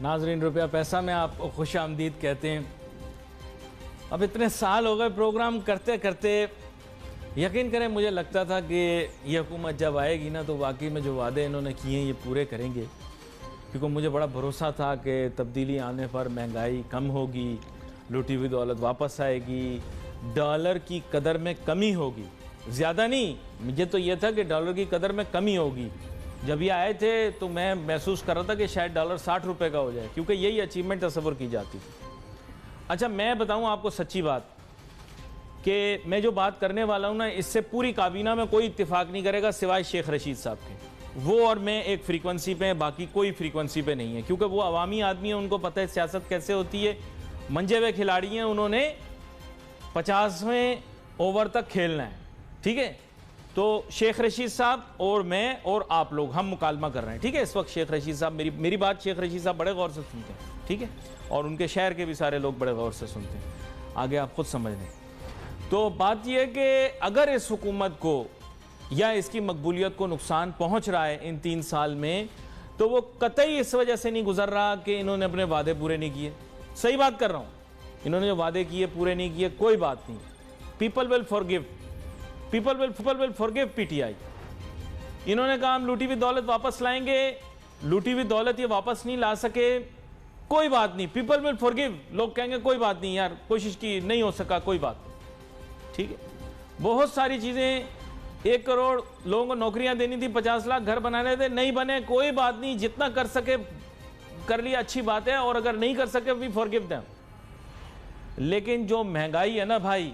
नाजरीन रुपया पैसा में आपको खुश आमदीद कहते हैं। अब इतने साल हो गए प्रोग्राम करते करते, यकीन करें मुझे लगता था कि ये हुकूमत जब आएगी ना तो वाकई में जो वादे इन्होंने किए हैं ये पूरे करेंगे, क्योंकि मुझे बड़ा भरोसा था कि तब्दीली आने पर महंगाई कम होगी, लूटी हुई दौलत वापस आएगी, डॉलर की कदर में कमी होगी। ज़्यादा नहीं, मुझे तो ये था कि डॉलर की कदर में कमी होगी। जब ये आए थे तो मैं महसूस कर रहा था कि शायद डॉलर 60 रुपये का हो जाए, क्योंकि यही अचीवमेंट तस्वर की जाती थी। अच्छा, मैं बताऊं आपको सच्ची बात कि मैं जो बात करने वाला हूं ना, इससे पूरी काबीना में कोई इत्तेफाक नहीं करेगा सिवाय शेख रशीद साहब के। वो और मैं एक फ्रीक्वेंसी पे, बाकी कोई फ्रीक्वेंसी पे नहीं है, क्योंकि वो अवामी आदमी है, उनको पता है सियासत कैसे होती है। मंजे हुए खिलाड़ी हैं, उन्होंने 50वें ओवर तक खेलना है, ठीक है। तो शेख रशीद साहब और मैं और आप लोग हम मुकालमा कर रहे हैं, ठीक है। इस वक्त शेख रशीद साहब, मेरी बात शेख रशीद साहब बड़े गौर से सुनते हैं, ठीक है, और उनके शहर के भी सारे लोग बड़े गौर से सुनते हैं। आगे आप खुद समझ लें। तो बात यह है कि अगर इस हुकूमत को या इसकी मकबूलियत को नुकसान पहुंच रहा है इन 3 साल में, तो वो कतई इस वजह से नहीं गुजर रहा कि इन्होंने अपने वादे पूरे नहीं किए। सही बात कर रहा हूं, इन्होंने जो वादे किए पूरे नहीं किए, कोई बात नहीं। People will forgive, people will forgive PTI. इन्होंने कहा हम लूटी हुई दौलत वापस लाएंगे, लूटी हुई दौलत ये वापस नहीं ला सके, कोई बात नहीं, पीपल विल फॉरगिव। लोग कहेंगे कोई बात नहीं यार, कोशिश की नहीं हो सका, कोई बात नहीं, ठीक है। बहुत सारी चीजें, 1 करोड़ लोगों को नौकरियां देनी थी, 50 लाख घर बनाने थे, नहीं बने, कोई बात नहीं, जितना कर सके कर लिया, अच्छी बात है, और अगर नहीं कर सके वी फॉरगिव देम। लेकिन जो महंगाई है ना भाई,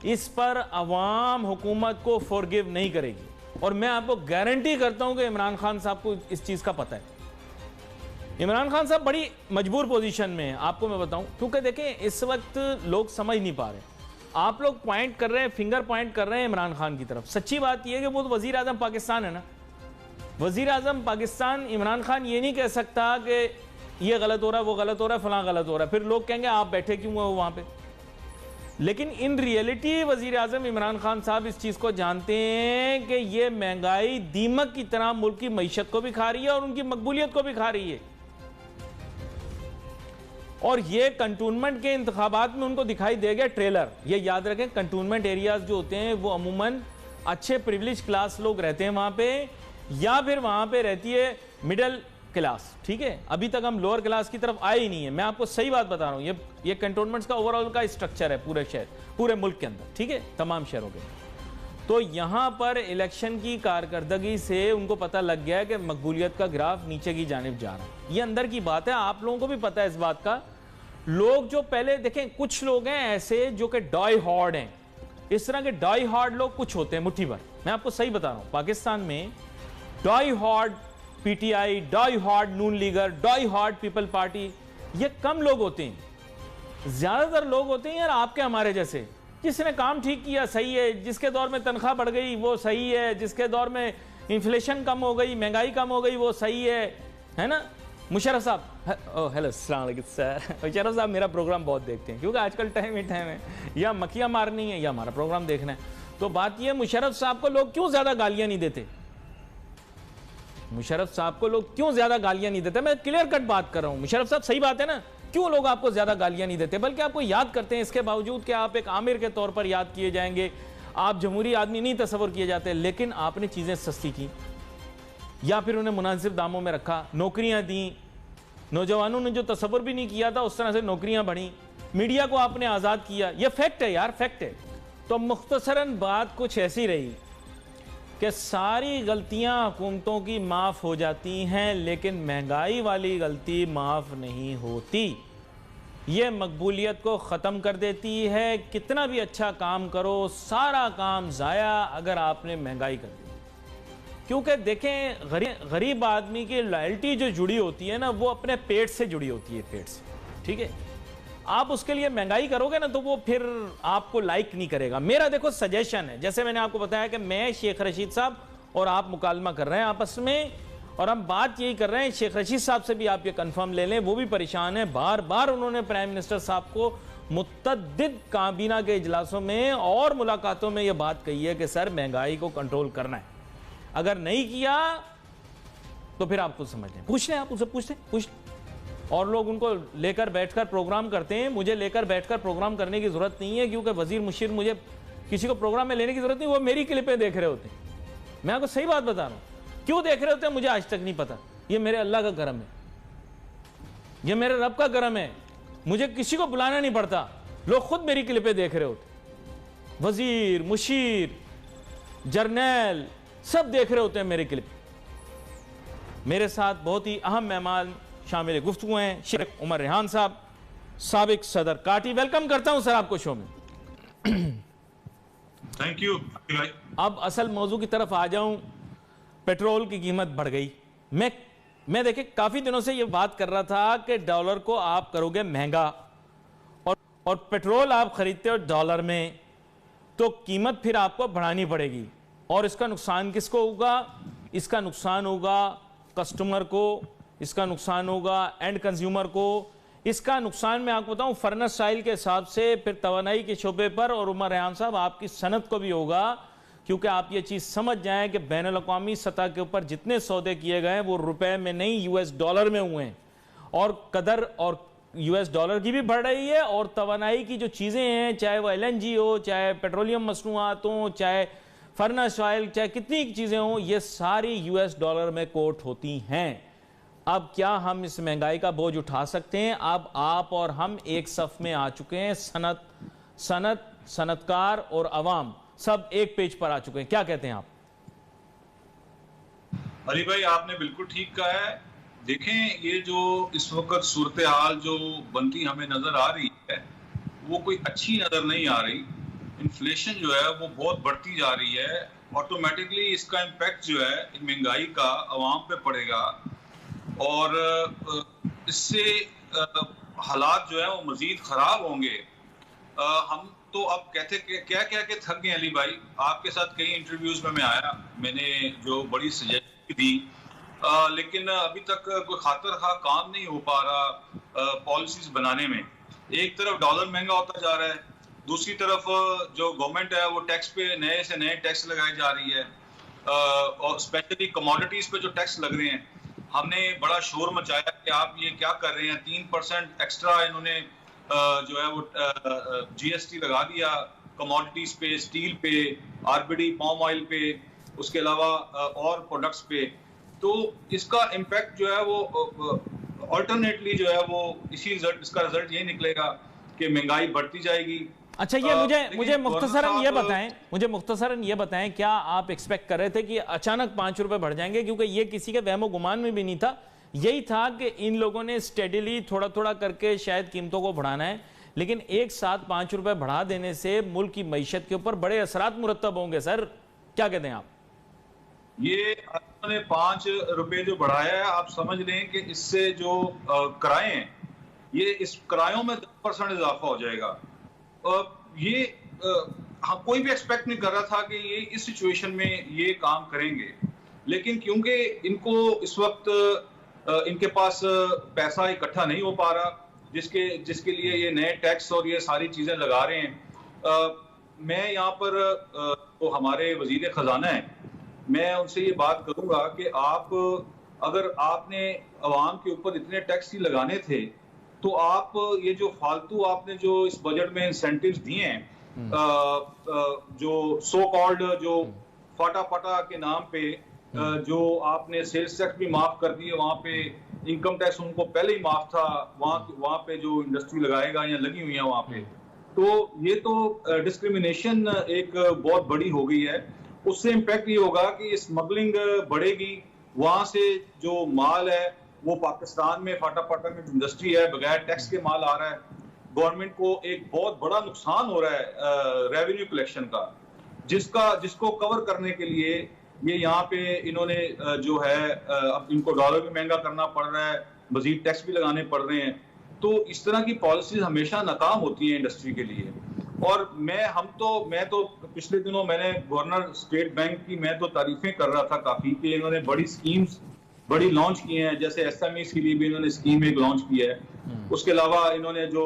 इस पर अवाम हुकूमत को फॉरगिव नहीं करेगी, और मैं आपको गारंटी करता हूं कि इमरान खान साहब को इस चीज का पता है। इमरान खान साहब बड़ी मजबूर पोजीशन में है, आपको मैं बताऊं, क्योंकि देखें इस वक्त लोग समझ नहीं पा रहे। आप लोग पॉइंट कर रहे हैं, फिंगर पॉइंट कर रहे हैं इमरान खान की तरफ। सच्ची बात यह है कि वो तो वजीर आजम पाकिस्तान है ना, वजीर आजम पाकिस्तान। इमरान खान ये नहीं कह सकता कि ये गलत हो रहा है, वो गलत हो रहा है, फलां गलत हो रहा है, फिर लोग कहेंगे आप बैठे क्यों हो वहां पे। लेकिन इन रियलिटी वजीर आजम इमरान खान साहब इस चीज को जानते हैं कि ये महंगाई दीमक की तरह मुल्क की मईशत को भी खा रही है और उनकी मकबूलियत को भी खा रही है। और ये कंटोनमेंट के इंतखाबात में उनको दिखाई दे गया ट्रेलर। ये याद रखें, कंटोनमेंट एरियाज जो होते हैं वो अमूमन अच्छे प्रिविलेज क्लास लोग रहते हैं वहां पे, या फिर वहां पे रहती है मिडिल क्लास, ठीक है। अभी तक हम लोअर क्लास की तरफ आए ही नहीं है, मैं आपको सही बात बता रहा हूं। ये कंटोनमेंट्स का ओवरऑल का स्ट्रक्चर है पूरे शहर, पूरे मुल्क के अंदर, ठीक है, तमाम शहरों के। तो यहां पर इलेक्शन की कारकर्दगी से उनको पता लग गया है कि मकबूलियत का ग्राफ नीचे की जानिब जा रहा है। ये अंदर की बात है, आप लोगों को भी पता है इस बात का। लोग जो पहले देखें, कुछ लोग हैं ऐसे जो कि डाई हार्ड हैं, इस तरह के डाई हार्ड लोग कुछ होते हैं मुट्ठी भर। मैं आपको सही बता रहा हूं, पाकिस्तान में die hard PTI, die hard Noon leaguer, die hard People Party, ये कम लोग होते हैं। ज्यादातर लोग होते हैं यार आपके हमारे जैसे, जिसने काम ठीक किया सही है, जिसके दौर में तनख्वाह बढ़ गई वो सही है, जिसके दौर में इन्फ्लेशन कम हो गई, महंगाई कम हो गई वो सही है ना। मुशर्रफ साहब, हेलो अस्सलाम वालेकुम सर। मुशर्रफ साहब मेरा प्रोग्राम बहुत देखते हैं, क्योंकि आजकल टाइम ही टाइम है, या मक्खियां मारनी है या हमारा प्रोग्राम देखना है। तो बात यह, मुशर्रफ साहब को लोग क्यों ज्यादा गालियां नहीं देते? मुशर्रफ साहब को लोग क्यों ज्यादा गालियां नहीं देते? मैं क्लियर कट बात कर रहा हूं, मुशर्रफ साहब सही बात है ना, क्यों लोग आपको ज्यादा गालियां नहीं देते, बल्कि आपको याद करते हैं, इसके बावजूद कि आप एक आमिर के तौर पर याद किए जाएंगे, आप जमहूरी आदमी नहीं तस्वर किए जाते। लेकिन आपने चीजें सस्ती की, या फिर उन्हें मुनासिब दामों में रखा, नौकरियां दी, नौजवानों ने जो तस्वर भी नहीं किया था उस तरह से नौकरियां बढ़ी, मीडिया को आपने आजाद किया। यह फैक्ट है यार, फैक्ट है। तो मुख्तसरन बात कुछ ऐसी रही कि सारी गलतियां हुकूमतों की माफ हो जाती हैं, लेकिन महंगाई वाली गलती माफ नहीं होती। यह मकबूलियत को ख़त्म कर देती है। कितना भी अच्छा काम करो, सारा काम ज़ाया अगर आपने महंगाई कर दी। क्योंकि देखें, गरीब आदमी की लॉयल्टी जो जुड़ी होती है ना, वो अपने पेट से जुड़ी होती है, पेट से, ठीक है। आप उसके लिए महंगाई करोगे ना तो वो फिर आपको लाइक नहीं करेगा। मेरा देखो सजेशन है, जैसे मैंने आपको बताया कि मैं, शेख रशीद साहब और आप मुकालमा कर रहे हैं आपस में, और हम बात यही कर रहे हैं। शेख रशीद साहब से भी आप ये कंफर्म ले लें, वो भी परेशान है। बार बार उन्होंने प्राइम मिनिस्टर साहब को मुतअद्दिद काबीना के इजलासों में और मुलाकातों में ये बात कही है कि सर महंगाई को कंट्रोल करना है, अगर नहीं किया तो फिर आप खुद समझ लें। पूछ लें, आप उसे पूछ लें, और लोग उनको लेकर बैठकर प्रोग्राम करते हैं। मुझे लेकर बैठकर प्रोग्राम करने की ज़रूरत नहीं है, क्योंकि वजीर मुशीर मुझे किसी को प्रोग्राम में लेने की ज़रूरत नहीं, वो मेरी क्लिपें देख रहे होते हैं। मैं आपको सही बात बता रहा हूँ, क्यों देख रहे होते हैं मुझे आज तक नहीं पता। ये मेरे अल्लाह का करम है, ये मेरे रब का करम है, मुझे किसी को बुलाना नहीं पड़ता, लोग खुद मेरी क्लिपें देख रहे होते। वजीर, मुशीर, जर्नैल सब देख रहे होते हैं मेरी क्लिप। मेरे साथ बहुत ही अहम मेहमान शामिल गुफ्तगू हैं शेख उमर रेहान साहब, साबिक सदर काटी। वेलकम करता हूं सर आपको शो में। Thank you. अब असल मौजू की तरफ आ जाऊं। पेट्रोल की कीमत बढ़ गई। मैं देखिए काफी दिनों से ये बात कर रहा था कि डॉलर को आप करोगे महंगा और पेट्रोल आप खरीदते हो डॉलर में, तो कीमत फिर आपको बढ़ानी पड़ेगी। और इसका नुकसान किसको होगा? इसका नुकसान होगा कस्टमर को, इसका नुकसान होगा एंड कंज्यूमर को, इसका नुकसान मैं आपको बताऊं फर्नेस ऑयल के हिसाब से फिर तवानाई के शोबे पर और उमर रेहान साहब आपकी सनत को भी होगा। क्योंकि आप ये चीज़ समझ जाएं कि बैनुल अक़वामी सतह के ऊपर जितने सौदे किए गए हैं वो रुपए में नहीं यूएस डॉलर में हुए हैं, और कदर और यूएस डॉलर की भी बढ़ रही है, और तवानाई की जो चीज़ें हैं, चाहे वो एलएनजी हो, चाहे पेट्रोलियम मसनूआत हो, चाहे फर्नेस ऑयल, चाहे कितनी चीज़ें हों, ये सारी यूएस डॉलर में कोट होती हैं। अब क्या हम इस महंगाई का बोझ उठा सकते हैं? अब आप और हम एक सफ में आ चुके हैं, सनतकार और अवाम सब एक पेज पर आ चुके हैं। क्या कहते हैं आप? अली भाई आपने बिल्कुल ठीक कहा है। देखें, ये जो इस वक्त सूरत हाल जो बनती हमें नजर आ रही है वो कोई अच्छी नजर नहीं आ रही। इन्फ्लेशन जो है वो बहुत बढ़ती जा रही है। ऑटोमेटिकली इसका इम्पैक्ट जो है महंगाई का अवाम पे पड़ेगा, और इससे हालात जो है वो मजीद खराब होंगे। हम तो अब कहते क्या कह के थक गए अली भाई। आपके साथ कई इंटरव्यूज में मैं आया, मैंने जो बड़ी सजेशन दी, लेकिन अभी तक कोई खातर खा काम नहीं हो पा रहा पॉलिसीज बनाने में। एक तरफ डॉलर महंगा होता जा रहा है, दूसरी तरफ जो गवर्नमेंट है वो टैक्स पे नए से नए टैक्स लगाई जा रही है, और स्पेशली कमोडिटीज पे जो टैक्स लग रहे हैं। हमने बड़ा शोर मचाया कि आप ये क्या कर रहे हैं, 3% एक्स्ट्रा इन्होंने जो है वो जीएसटी लगा दिया कमोडिटीज पे, स्टील पे, आरबीडी, पाम ऑयल पे, उसके अलावा और प्रोडक्ट्स पे। तो इसका इम्पैक्ट जो है वो ऑल्टरनेटली जो है वो इसका रिजल्ट ये निकलेगा कि महंगाई बढ़ती जाएगी। अच्छा, ये मुझे मुख्तसरन ये बताएं क्या आप एक्सपेक्ट कर रहे थे कि अचानक 5 रुपए बढ़ जाएंगे? क्योंकि ये किसी के वहमो गुमान में भी नहीं था। यही था कि इन लोगों ने स्टेडीली थोड़ा थोड़ा करके शायद कीमतों को बढ़ाना है, लेकिन एक साथ 5 रुपए बढ़ा देने से मुल्क की मईशत के ऊपर बड़े असरात मुरत्तब होंगे। सर क्या कहते हैं आप? ये उन्होंने 5 रुपए जो बढ़ाया है, आप समझ लें कि इससे जो किराए हैं, ये इस किरायों में 10% इजाफा हो जाएगा। ये कोई भी एक्सपेक्ट नहीं कर रहा था कि ये इस सिचुएशन में ये काम करेंगे, लेकिन क्योंकि इनको इस वक्त इनके पास पैसा इकट्ठा नहीं हो पा रहा जिसके लिए ये नए टैक्स और ये सारी चीजें लगा रहे हैं। मैं यहाँ पर तो हमारे वजीर खजाना है, मैं उनसे ये बात करूंगा कि आप अगर आपने अवाम के ऊपर इतने टैक्स ही लगाने थे, तो आप ये जो फालतू आपने जो इस बजट में इंसेंटिव्स दिए हैं, जो सो कॉल्ड जो फाटा फाटा के नाम पे जो आपने सेल्स टैक्स भी माफ कर दिए, वहां पे इनकम टैक्स उनको पहले ही माफ था, वहां पे जो इंडस्ट्री लगाएगा या लगी हुई है वहां पे, तो ये तो डिस्क्रिमिनेशन एक बहुत बड़ी हो गई है। उससे इम्पैक्ट ये होगा कि स्मगलिंग बढ़ेगी, वहां से जो माल है वो पाकिस्तान में फाटा फाटा में इंडस्ट्री है, बगैर टैक्स के माल आ रहा है। गवर्नमेंट को एक बहुत बड़ा नुकसान हो रहा है रेवेन्यू कलेक्शन का, जिसको कवर करने के लिए ये यहाँ पे इन्होंने जो है अब इनको डॉलर भी महंगा करना पड़ रहा है, मजीद टैक्स भी लगाने पड़ रहे हैं। तो इस तरह की पॉलिसीज हमेशा नाकाम होती हैं इंडस्ट्री के लिए। और मैं तो पिछले दिनों मैंने गवर्नर स्टेट बैंक की मैं तो तारीफें कर रहा था काफी कि इन्होंने बड़ी स्कीम्स बड़ी लॉन्च की हैं, जैसे एसएमईज के लिए भी इन्होंने स्कीम एक लॉन्च की है। उसके अलावा इन्होंने जो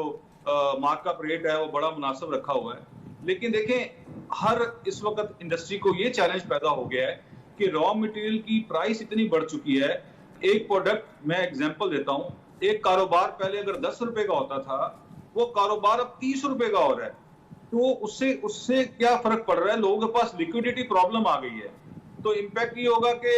मार्कअप रेट है वो बड़ा मुनासिब रखा हुआ है। लेकिन देखें, हर इस वक्त इंडस्ट्री को ये चैलेंज पैदा हो गया है कि रॉ मटेरियल की प्राइस इतनी बढ़ चुकी है। एक प्रोडक्ट मैं एग्जांपल देता हूँ, एक कारोबार पहले अगर 10 रुपए का होता था, वो कारोबार अब 30 रुपए का हो रहा है। तो उससे उससे क्या फर्क पड़ रहा है? लोगों के पास लिक्विडिटी प्रॉब्लम आ गई है। तो इम्पैक्ट ये होगा कि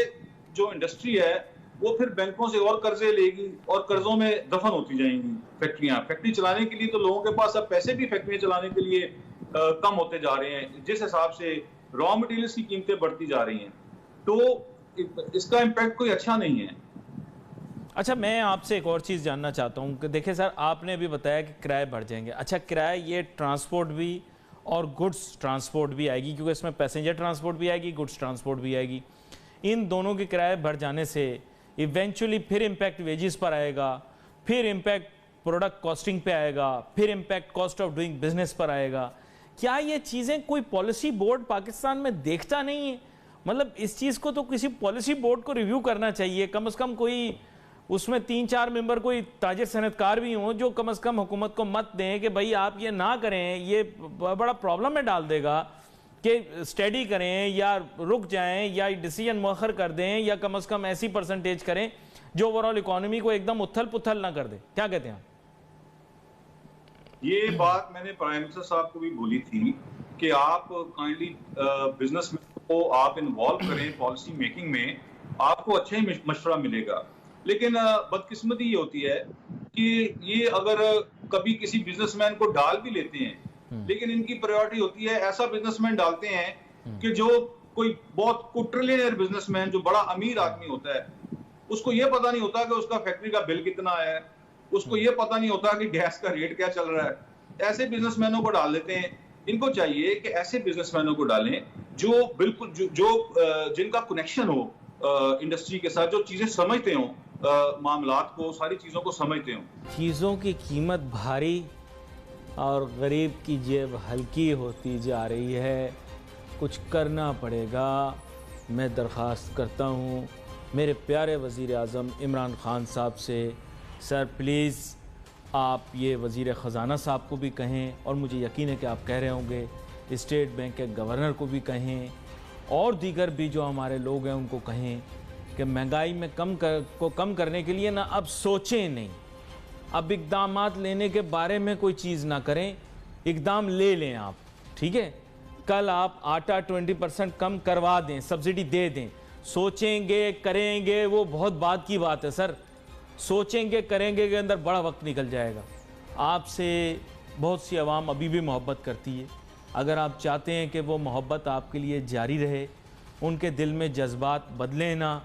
जो इंडस्ट्री है वो फिर बैंकों से और कर्जे लेगी और कर्जों में दफन होती जाएंगी फैक्ट्रियां। फैक्ट्री चलाने के लिए तो लोगों के पास अब पैसे भी फैक्ट्रियां चलाने के लिए कम होते जा रहे हैं, जिस हिसाब से रॉ मटेरियल्स की कीमतें बढ़ती जा रही हैं। तो इसका इम्पैक्ट कोई अच्छा नहीं है। अच्छा, मैं आपसे एक और चीज़ जानना चाहता हूँ कि देखिए सर, आपने अभी बताया कि किराए बढ़ जाएंगे। अच्छा, किराए ये ट्रांसपोर्ट भी और गुड्स ट्रांसपोर्ट भी आएगी, क्योंकि इसमें पैसेंजर ट्रांसपोर्ट भी आएगी, गुड्स ट्रांसपोर्ट भी आएगी। इन दोनों के किराए बढ़ जाने से इवेंचुअली फिर इम्पैक्ट वेजेस पर आएगा, फिर इम्पैक्ट प्रोडक्ट कॉस्टिंग पे आएगा, फिर impact cost of doing business पर आएगा। क्या ये चीज़ें कोई पॉलिसी बोर्ड पाकिस्तान में देखता नहीं है? मतलब इस चीज़ को तो किसी पॉलिसी बोर्ड को रिव्यू करना चाहिए। कम से कम कोई उसमें 3-4 मेंबर कोई ताजिर सनतकार भी हों जो कम से कम हुकूमत को मत दें कि भाई आप ये ना करें, ये बड़ा प्रॉब्लम में डाल देगा, कि स्टडी करें या रुक जाएं या डिसीजन मौखर कर दें या कम से कम ऐसी परसेंटेज करें जो ओवरऑल इकोनॉमी को एकदम उथल पुथल ना कर दे। क्या कहते हैं? ये बात मैंने प्राइम मिनिस्टर साहब को भी बोली थी कि आप काइंडली बिजनेसमैन को आप इन्वॉल्व करें पॉलिसी मेकिंग में, आपको अच्छा ही मशवरा मिलेगा। लेकिन बदकिस्मती ये होती है कि ये अगर कभी किसी बिजनेसमैन को डाल भी लेते हैं, लेकिन इनकी प्रायोरिटी होती है ऐसा बिजनेसमैन डालते हैं कि जो कोई बहुत ट्रिलियनर बिजनेसमैन जो बड़ा अमीर आदमी होता है, उसको ये पता नहीं होता कि उसका फैक्ट्री का बिल कितना है, उसको ये पता नहीं होता कि गैस का रेट क्या चल रहा है। ऐसे बिजनेसमैनों को डाल देते हैं। इनको चाहिए कि ऐसे बिजनेसमैनों को डालें जो बिल्कुल जिनका कनेक्शन हो इंडस्ट्री के साथ, जो चीजें समझते हो, मामलात को, सारी चीजों को समझते हो। चीज़ों की कीमत भारी और गरीब की जेब हल्की होती जा रही है। कुछ करना पड़ेगा। मैं दरख्वास्त करता हूँ मेरे प्यारे वज़ीर आज़म इमरान खान साहब से, सर प्लीज़ आप ये वज़ीर ख़ज़ाना साहब को भी कहें, और मुझे यकीन है कि आप कह रहे होंगे, स्टेट बैंक के गवर्नर को भी कहें और दीगर भी जो हमारे लोग हैं उनको कहें कि महंगाई में कम करने के लिए ना अब सोचें नहीं, अब इक़दामात लेने के बारे में कोई चीज़ ना करें, इक़दाम ले लें आप। ठीक है, कल आप आटा 20% कम करवा दें, सब्सिडी दे दें। सोचेंगे करेंगे वो बहुत बाद की बात है सर। सोचेंगे करेंगे के अंदर बड़ा वक्त निकल जाएगा। आपसे बहुत सी आवाम अभी भी मोहब्बत करती है। अगर आप चाहते हैं कि वो मोहब्बत आपके लिए जारी रहे, उनके दिल में जज्बात बदलें ना,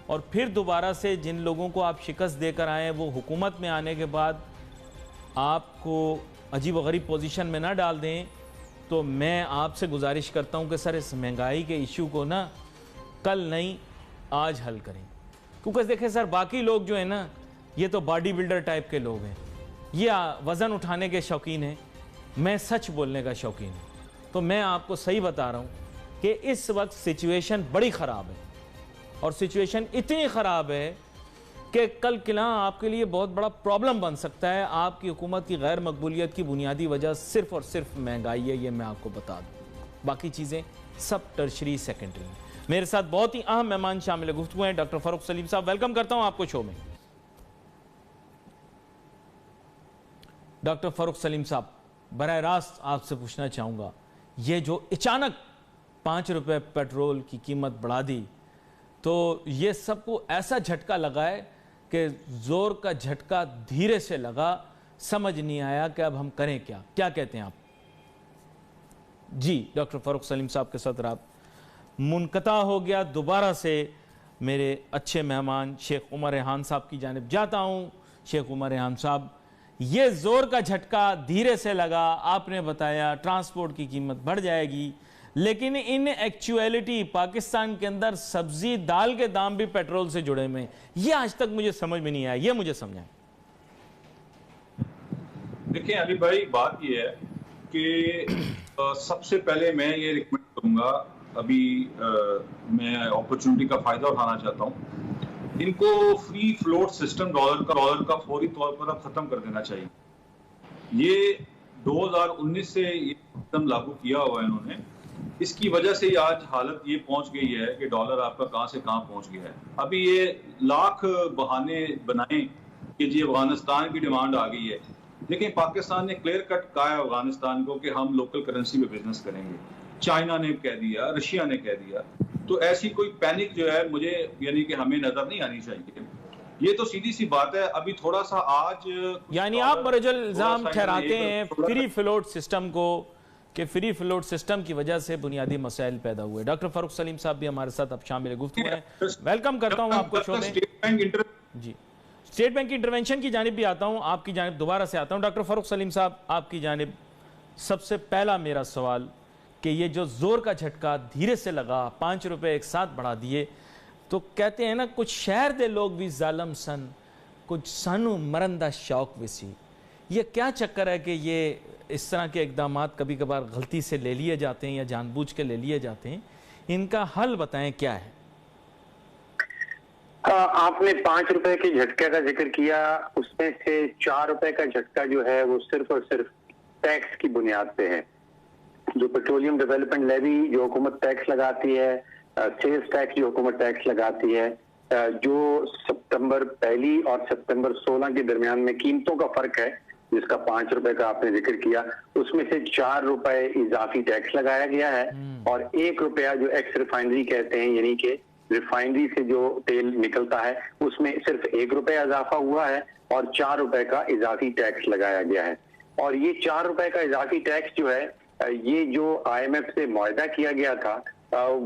और फिर दोबारा से जिन लोगों को आप शिकस्त देकर आए वो हुकूमत में आने के बाद आपको अजीब व गरीब पोजीशन में ना डाल दें, तो मैं आपसे गुजारिश करता हूं कि सर इस महंगाई के इशू को ना कल नहीं आज हल करें। क्योंकि देखें सर, बाकी लोग जो है ना, ये तो बॉडी बिल्डर टाइप के लोग हैं, ये वज़न उठाने के शौकीन हैं, मैं सच बोलने का शौकीन हूँ। तो मैं आपको सही बता रहा हूँ कि इस वक्त सिचुएशन बड़ी ख़राब है, और सिचुएशन इतनी ख़राब है कि कल किला आपके लिए बहुत बड़ा प्रॉब्लम बन सकता है। आपकी हुकूमत की गैर मकबूलियत की बुनियादी वजह सिर्फ़ और सिर्फ महंगाई है, ये मैं आपको बता दूँ। बाकी चीज़ें सब टर्शरी सेकेंडरी हैं। मेरे साथ बहुत ही अहम मेहमान शामिल गुफ्तगू हैं डॉक्टर फ़ारूक सलीम साहब। वेलकम करता हूँ आपको शो में। डॉक्टर फ़ारूक सलीम साहब, बराह रास्त आपसे पूछना चाहूँगा, ये जो अचानक 5 रुपये पेट्रोल की कीमत बढ़ा दी, तो ये सबको ऐसा झटका लगा है कि ज़ोर का झटका धीरे से लगा, समझ नहीं आया कि अब हम करें क्या। क्या कहते हैं आप? जी डॉक्टर फ़ारूक सलीम साहब के साथ रात मुनक़ता हो गया। दोबारा से मेरे अच्छे मेहमान शेख उमर रेहान साहब की जानिब जाता हूँ। शेख उमर रेहान साहब, ये ज़ोर का झटका धीरे से लगा, आपने बताया ट्रांसपोर्ट की कीमत बढ़ जाएगी, लेकिन इन एक्चुअलिटी पाकिस्तान के अंदर सब्जी दाल के दाम भी पेट्रोल से जुड़े हुए हैं। ये आज तक मुझे समझ में नहीं आया, ये मुझे समझाएं। देखिए अली भाई, बात ये है कि सबसे पहले मैं ये रिकमेंड करूंगा, अभी मैं अपॉर्चुनिटी का फायदा उठाना चाहता हूं, इनको फ्री फ्लोट सिस्टम डॉलर का फौरी तौर पर अब खत्म कर देना चाहिए। ये 2019 से ये सिस्टम लागू किया हुआ है इन्होंने, इसकी वजह से आज हालत ये पहुंच गई है कि डॉलर आपका कहां से कहां पहुंच गया है। अभी ये लाख बहाने बनाएं कि जी अफगानिस्तान की डिमांड आ गई है, लेकिन पाकिस्तान ने क्लियर कट कहा है अफगानिस्तान को कि हम लोकल करेंसी में बिजनेस करेंगे। चाइना ने कह दिया, रशिया ने कह दिया। तो ऐसी कोई पैनिक जो है मुझे यानी कि हमें नजर नहीं आनी चाहिए। ये तो सीधी सी बात है। अभी थोड़ा सा आज यानी आप बरजल इल्जाम ठहराते हैं फ्री फ्लोट सिस्टम को कि फ्री फ्लोट सिस्टम की वजह से बुनियादी मसाइल पैदा हुए। डॉक्टर फारूक सलीम साहब भी हमारे साथ अब शामिल गुफ्तगू हैं। वेलकम करता हूं आपको शो में। जी, स्टेट बैंक की इंटरवेंशन की जानिब भी आता हूं, आपकी जानिब दोबारा से आता हूं। डॉक्टर फारूक सलीम साहब, आपकी जानिब सबसे पहला मेरा सवाल कि ये जो जोर का झटका धीरे से लगा, 5 रुपए एक साथ बढ़ा दिए, तो कहते हैं ना कुछ शहर दे लोग भी जालम सन, कुछ सानू मरंदा शौक विसी। ये क्या चक्कर है कि ये इस तरह के इकदाम कभी कभार गलती से ले लिए जाते हैं या जानबूझ के ले लिए जाते हैं? इनका हल बताएं क्या है? आपने 5 रुपए के झटके का जिक्र किया, उसमें से 4 रुपए का झटका जो है वो सिर्फ और सिर्फ टैक्स की बुनियाद पे है। जो पेट्रोलियम डेवलपमेंट लेवी जो हुकूमत टैक्स लगाती है, सेल्स टैक्स जो हुकूमत टैक्स लगाती है, जो सितंबर 1 और सितंबर 16 के दरमियान में कीमतों का फर्क है जिसका 5 रुपए का आपने जिक्र किया, उसमें से 4 रुपए इजाफी टैक्स लगाया गया है और 1 रुपया जो एक्स रिफाइनरी कहते हैं, यानी कि रिफाइनरी से जो तेल निकलता है उसमें सिर्फ 1 रुपया इजाफा हुआ है और 4 रुपए का इजाफी टैक्स लगाया गया है। और ये 4 रुपए का इजाफी टैक्स जो है, ये जो IMF से मुआहदा किया गया था,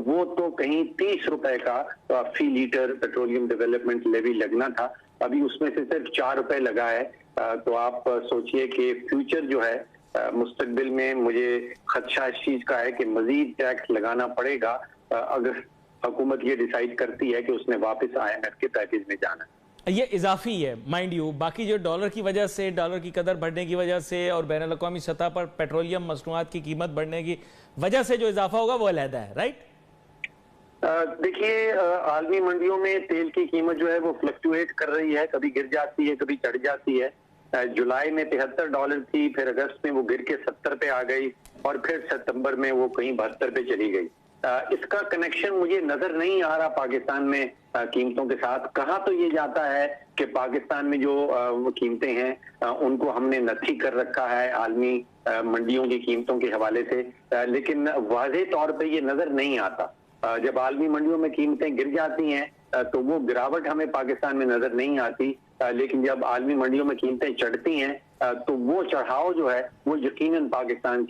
वो तो कहीं 30 रुपए का फी लीटर पेट्रोलियम डेवलपमेंट लेवी लगना था, अभी उसमें से सिर्फ 4 रुपए लगा है। तो आप सोचिए कि फ्यूचर जो है मुस्तकबिल में मुझे खदशा इस चीज का है कि मजीद टैक्स लगाना पड़ेगा अगर हुकूमत ये डिसाइड करती है कि उसने वापस IMF के पैकेज में जाना। ये इजाफी है माइंड यू, बाकी जो डॉलर की वजह से, डॉलर की कदर बढ़ने की वजह से और बैनुल अक़वामी सतह पर पेट्रोलियम मसनूआत की कीमत बढ़ने की वजह से जो इजाफा होगा वो अलहदा है, राइट? देखिए, आलमी मंडियों में तेल की कीमत जो है वो फ्लक्चुएट कर रही है, कभी गिर जाती है, कभी चढ़ जाती है। जुलाई में $73 थी, फिर अगस्त में वो गिर के 70 पे आ गई और फिर सितंबर में वो कहीं 72 पे चली गई। इसका कनेक्शन मुझे नजर नहीं आ रहा पाकिस्तान में कीमतों के साथ। कहा तो ये जाता है कि पाकिस्तान में जो कीमतें हैं उनको हमने नथी कर रखा है आलमी मंडियों की कीमतों के हवाले से, लेकिन वाज़ेह तौर पे ये नजर नहीं आता। जब आलमी मंडियों में कीमतें गिर जाती हैं तो वो गिरावट हमें पाकिस्तान में नजर नहीं आती, लेकिन जब आलमी मंडियों में कीमतें चढ़ती हैं तो वो चढ़ाव जो है वो यकीनन पाकिस्तान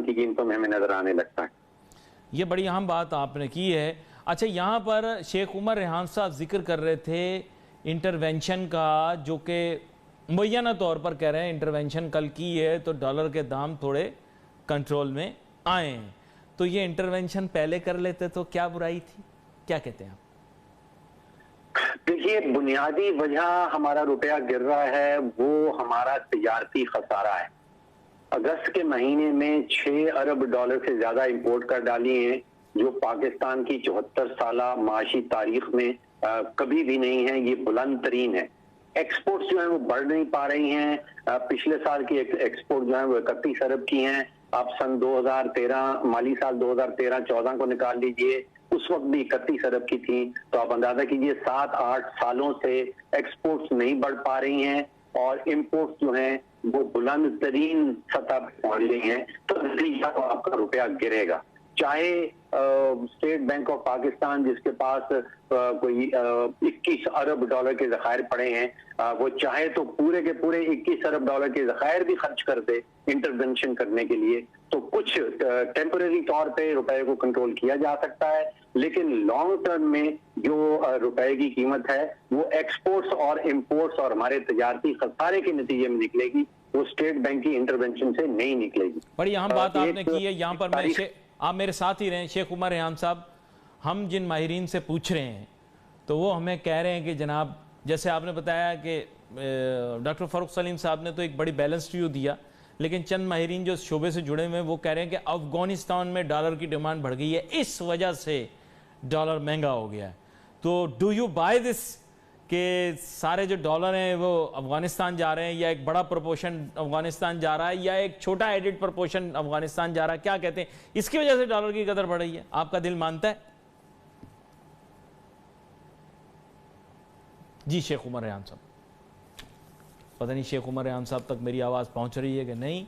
की कीमतों में हमें नजर आने लगता है। ये बड़ी अहम बात आपने की है। अच्छा, यहाँ पर शेख उमर रेहान साहब जिक्र कर रहे थे इंटरवेंशन का, जो कि मुय्यना तौर पर कह रहे हैं इंटरवेंशन कल की है तो डॉलर के दाम थोड़े कंट्रोल में आए हैं। तो ये इंटरवेंशन पहले कर लेते तो क्या बुराई थी? क्या कहते हैं आप? देखिए, बुनियादी वजह हमारा रुपया गिर रहा है वो हमारा तजारती खसारा है। अगस्त के महीने में 6 अरब डॉलर से ज्यादा इंपोर्ट कर डाली हैं, जो पाकिस्तान की 74 साला माशी तारीख में कभी भी नहीं है। ये बुलंद तरीन है। एक्सपोर्ट्स जो है वो बढ़ नहीं पा रही हैं। पिछले साल की एक्सपोर्ट जो है वो 31 अरब की हैं। आप सन 2013 माली साल 2013-14 को निकाल लीजिए, उस वक्त भी 31 अरब की थी। तो आप अंदाजा कीजिए 7-8 सालों से एक्सपोर्ट्स नहीं बढ़ पा रही हैं और इम्पोर्ट्स जो हैं वो बुलंद तरीन सतह पर पहुंच गई हैं। तो नतीजा तो आपका रुपया गिरेगा। चाहे स्टेट बैंक ऑफ पाकिस्तान जिसके पास कोई 21 अरब डॉलर के ज़खायर पड़े हैं, वो चाहे तो पूरे के पूरे 21 अरब डॉलर के ज़खायर भी खर्च कर दे इंटरवेंशन करने के लिए, तो कुछ टेम्परेरी तौर पे रुपए को कंट्रोल किया जा सकता है। लेकिन लॉन्ग टर्म में जो रुपए की कीमत है वो एक्सपोर्ट्स और इम्पोर्ट्स और हमारे तजारती खसारे के नतीजे में निकलेगी, वो स्टेट बैंक की इंटरवेंशन से नहीं निकलेगी। बड़ी अहम बात आपने की है। यहाँ पर आप मेरे साथ ही रहें शेख उमर रेहान साहब। हम जिन माहिरीन से पूछ रहे हैं तो वो हमें कह रहे हैं कि जनाब, जैसे आपने बताया कि डॉक्टर फारूक सलीम साहब ने तो एक बड़ी बैलेंस्ड व्यू दिया, लेकिन चंद माहिरीन जो शोबे से जुड़े हुए हैं वो कह रहे हैं कि अफगानिस्तान में डॉलर की डिमांड बढ़ गई है, इस वजह से डॉलर महंगा हो गया है। तो डू यू बाय दिस कि सारे जो डॉलर हैं वो अफगानिस्तान जा रहे हैं, या एक बड़ा प्रोपोर्शन अफगानिस्तान जा रहा है, या एक छोटा एडिड प्रोपोर्शन अफगानिस्तान जा रहा है? क्या कहते हैं, इसकी वजह से डॉलर की कदर बढ़ रही है? आपका दिल मानता है? जी शेख उमर रेहान साहब, पता नहीं शेख उमर रेहान साहब तक मेरी आवाज़ पहुंच रही है कि नहीं,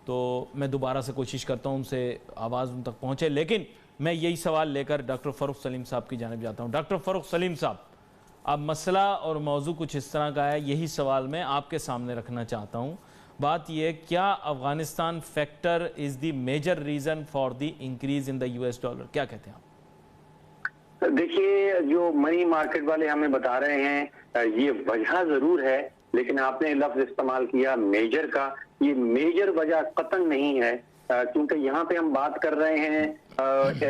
तो मैं दोबारा से कोशिश करता हूं उनसे आवाज़ उन तक पहुंचे। लेकिन मैं यही सवाल लेकर डॉक्टर फ़ारूक सलीम साहब की जानिब जाता हूं। डॉक्टर फ़ारूक सलीम साहब, अब मसला और मौजू कुछ इस तरह का है, यही सवाल मैं आपके सामने रखना चाहता हूं। बात यह, क्या Afghanistan factor is the major reason for the increase in the US dollar? क्या कहते हैं आप? देखिए, जो मनी मार्केट वाले हमें बता रहे हैं ये वजह जरूर है, लेकिन आपने लफ्ज इस्तेमाल किया मेजर का। ये मेजर वजह कतन नहीं है, क्योंकि यहाँ पे हम बात कर रहे हैं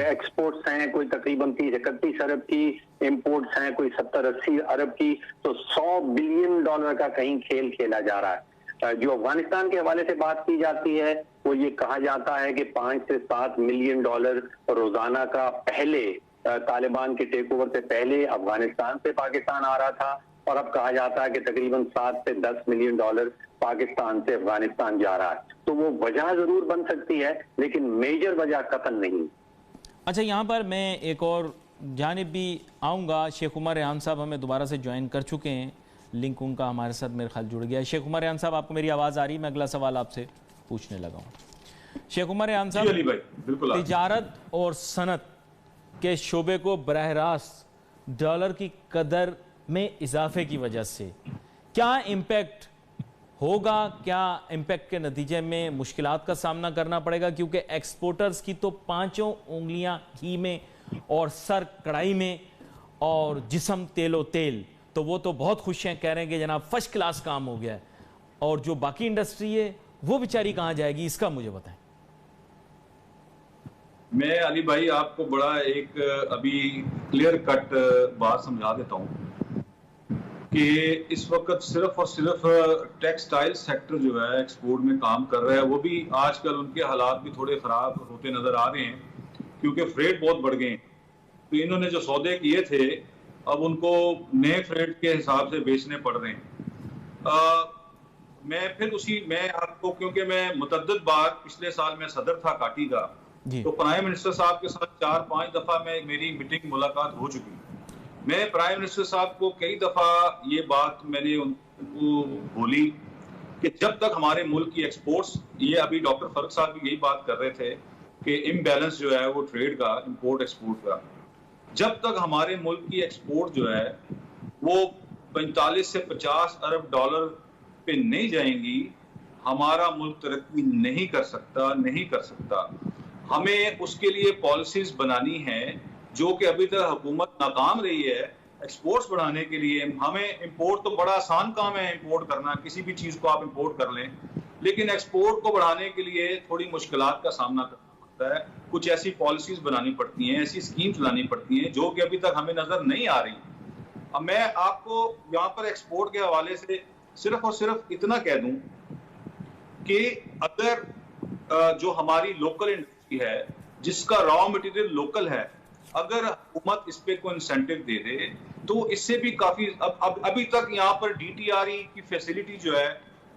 एक्सपोर्ट्स हैं कोई तकरीबन 30-31 अरब की, इंपोर्ट्स हैं कोई 70-80 अरब की, तो 100 बिलियन डॉलर का कहीं खेल खेला जा रहा है। जो अफगानिस्तान के हवाले से बात की जाती है वो ये कहा जाता है कि 5 से 7 मिलियन डॉलर रोजाना का पहले तालिबान के टेक ओवर से पहले अफगानिस्तान से पाकिस्तान आ रहा था, और अब कहा जाता है कि तकरीबन 7 से 10 मिलियन डॉलर पाकिस्तान से अफगानिस्तान जा रहा है। तो वो वजह जरूर बन सकती है, लेकिन मेजर वजह कतन नहीं। अच्छा, यहाँ पर मैं एक और जानिब भी आऊँगा। शेख उमर रेहान साहब हमें दोबारा से ज्वाइन कर चुके हैं, लिंक उनका हमारे साथ मेरे ख्याल जुड़ गया है। शेख उमर रेहान साहब, आपको मेरी आवाज़ आ रही है? मैं अगला सवाल आपसे पूछने लगा हूँ। शेख उमर रेहान साहब, तिजारत और सनत के शोबे को बरह रास्त डॉलर की कदर में इजाफे की वजह से क्या इम्पेक्ट होगा? क्या इम्पेक्ट के नतीजे में मुश्किलात का सामना करना पड़ेगा? क्योंकि एक्सपोर्टर्स की तो 5 उंगलियां घी में और सर कढ़ाई में और जिस्म तेलो तेल, तो वो तो बहुत खुश हैं, कह रहे हैं कि जनाब फर्स्ट क्लास काम हो गया है, और जो बाकी इंडस्ट्री है वो बेचारी कहाँ जाएगी? इसका मुझे बताएं। मैं अली भाई आपको बड़ा एक अभी क्लियर कट बात समझा देता हूँ कि इस वक्त सिर्फ और सिर्फ टेक्सटाइल सेक्टर जो है एक्सपोर्ट में काम कर रहा है, वो भी आजकल उनके हालात भी थोड़े खराब होते नजर आ रहे हैं, क्योंकि फ्रेट बहुत बढ़ गए हैं। तो इन्होंने जो सौदे किए थे अब उनको नए फ्रेट के हिसाब से बेचने पड़ रहे हैं। मैं आपको, क्योंकि मैं मुतअद्दिद बार पिछले साल में सदर था काटी का, तो प्राइम मिनिस्टर साहब के साथ 4-5 दफा मेरी मीटिंग मुलाकात हो चुकी। मैं प्राइम मिनिस्टर साहब को कई दफा ये बात मैंने उनको बोली कि जब तक हमारे मुल्क की एक्सपोर्ट्स, ये अभी डॉक्टर फरूक साहब भी यही बात कर रहे थे कि इम्बैलेंस जो है वो ट्रेड का, इंपोर्ट एक्सपोर्ट का, जब तक हमारे मुल्क की एक्सपोर्ट जो है वो 45 से 50 अरब डॉलर पे नहीं जाएंगी, हमारा मुल्क तरक्की नहीं कर सकता। हमें उसके लिए पॉलिसीज बनानी है, जो कि अभी तक हुकूमत नाकाम रही है एक्सपोर्ट्स बढ़ाने के लिए। हमें इंपोर्ट तो बड़ा आसान काम है, इंपोर्ट करना, किसी भी चीज को आप इंपोर्ट कर लें, लेकिन एक्सपोर्ट को बढ़ाने के लिए थोड़ी मुश्किलात का सामना करना पड़ता है। कुछ ऐसी पॉलिसीज बनानी पड़ती हैं, ऐसी स्कीम्स लानी पड़ती हैं जो कि अभी तक हमें नजर नहीं आ रही। अब मैं आपको यहाँ पर एक्सपोर्ट के हवाले से सिर्फ और सिर्फ इतना कह दूं कि अगर जो हमारी लोकल इंडस्ट्री है जिसका रॉ मटेरियल लोकल है, अगर हुकूमत इस पे कोई इंसेंटिव दे दे तो इससे भी काफी, अब अभी तक यहाँ पर DTRE की फैसिलिटी जो है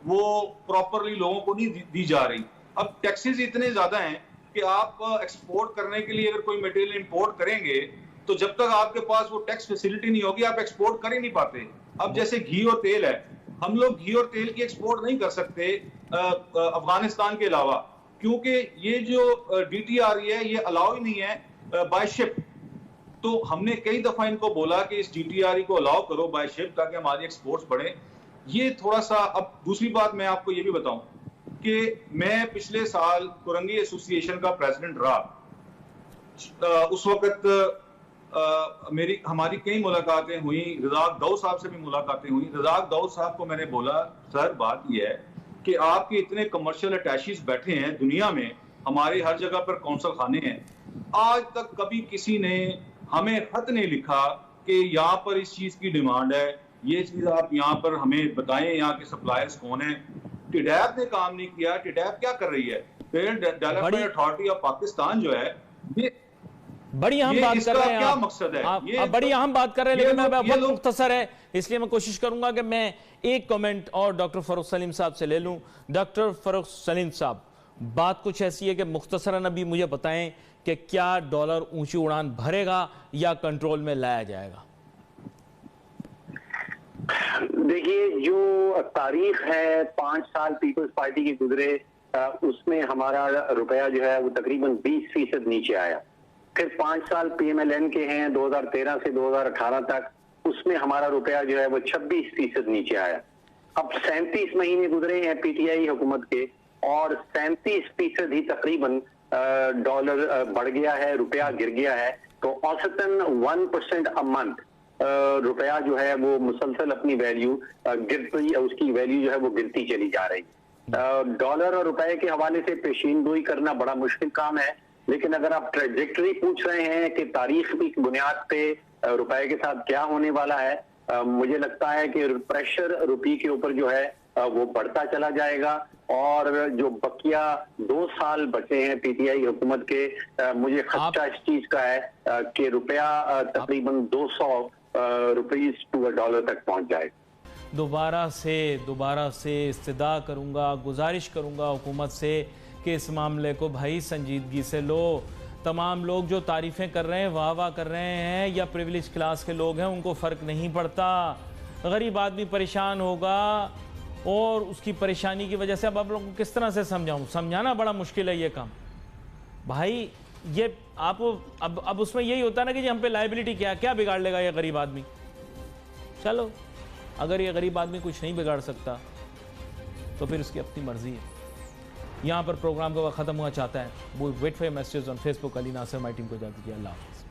वो प्रॉपरली लोगों को नहीं दी जा रही। अब टैक्सेस इतने ज्यादा हैं कि आप एक्सपोर्ट करने के लिए अगर कोई मटेरियल इंपोर्ट करेंगे तो जब तक आपके पास वो टैक्स फैसिलिटी नहीं होगी आप एक्सपोर्ट कर ही नहीं पाते। अब जैसे घी और तेल है, हम लोग घी और तेल की एक्सपोर्ट नहीं कर सकते अफगानिस्तान के अलावा, क्योंकि ये जो DTRE है ये अलाउ ही नहीं है बाय शिप। तो हमने कई दफा इनको बोला कि इस DTRE को अलाउ करो बाय शिप ताकि हमारी एक्सपोर्ट्स बढ़े। ये थोड़ा सा, अब दूसरी बात मैं आपको ये भी बताऊं कि मैं पिछले साल कुरंगी एसोसिएशन का प्रेसिडेंट रहा। उस वक्त हमारी कई मुलाकातें हुई, रज़ाक दाऊद साहब से भी मुलाकातें हुई। रज़ाक दाऊद साहब को मैंने बोला, सर बात यह है कि आपके इतने कमर्शियल अटैचीज बैठे हैं दुनिया में, हमारे हर जगह पर कौंसल खाने हैं, आज तक कभी किसी ने हमें खत नहीं लिखा कि यहाँ पर इस चीज की डिमांड है, ये चीज आप यहाँ पर हमें बताएं, यहाँ के सप्लायर्स कौन है। टिडैप ने काम नहीं किया। टिडैप क्या कर रही है? डेवलपमेंट अथॉरिटी ऑफ पाकिस्तान जो है, ये बड़ी अहम बात कर रहे हैं। क्या मकसद है? आप बड़ी अहम बात कर रहे हैं, लेकिन मैं बहुत मुख्तसर है, इसलिए मैं कोशिश करूंगा कि मैं एक कमेंट और डॉक्टर फरूक सलीम साहब से ले लूं। डॉक्टर फरूक सलीम साहब, बात कुछ ऐसी है कि मुख्तसरन अभी मुझे बताएं कि क्या डॉलर ऊंची उड़ान भरेगा या कंट्रोल में लाया जाएगा? देखिए, जो तारीख है 5 साल पीपल्स पार्टी के गुजरे, उसमें हमारा रुपया जो है वो तकरीबन 20% नीचे आया। फिर 5 साल पीएमएलएन के हैं 2013 से 2018 तक, उसमें हमारा रुपया जो है वो 26% नीचे आया। अब 37 महीने गुजरे हैं पीटीआई हुकूमत के और 37% ही तकरीबन डॉलर बढ़ गया है, रुपया गिर गया है। तो औसतन 1% अ मंथ रुपया जो है वो मुसलसल अपनी वैल्यू गिरती, उसकी वैल्यू जो है वो गिरती चली जा रही। डॉलर और रुपए के हवाले से पेशीनगोई करना बड़ा मुश्किल काम है, लेकिन अगर आप ट्रेजेक्टरी पूछ रहे हैं कि तारीख की बुनियाद पे रुपए के साथ क्या होने वाला है, मुझे लगता है कि प्रेशर रुपये के ऊपर जो है वो बढ़ता चला जाएगा। और जो बकिया 2 साल बचे हैं पीटीआई हुकूमत के, मुझे खदशा इस चीज का है कि रुपया तकरीबन 200 रुपीस टू $1 तक पहुंच जाए। दोबारा से इस्तदा करूंगा, गुजारिश करूंगा हुकूमत से कि इस मामले को भाई संजीदगी से लो। तमाम लोग जो तारीफ़ें कर रहे हैं, वाह वाह कर रहे हैं, या प्रिविलेज क्लास के लोग हैं, उनको फ़र्क नहीं पड़ता। गरीब आदमी परेशान होगा और उसकी परेशानी की वजह से अब आप लोगों को किस तरह से समझाऊं? समझाना बड़ा मुश्किल है ये काम भाई। ये आप अब उसमें यही होता है ना कि जी हम पे लायबिलिटी क्या बिगाड़ लेगा ये गरीब आदमी। चलो, अगर ये गरीब आदमी कुछ नहीं बिगाड़ सकता तो फिर उसकी अपनी मर्जी है। यहाँ पर प्रोग्राम का वक्त ख़त्म हुआ चाहता है। वो wait for message on Facebook. Ali Nasir my team को इजाज़त दीजिए। अल्लाह हाफ़िज़।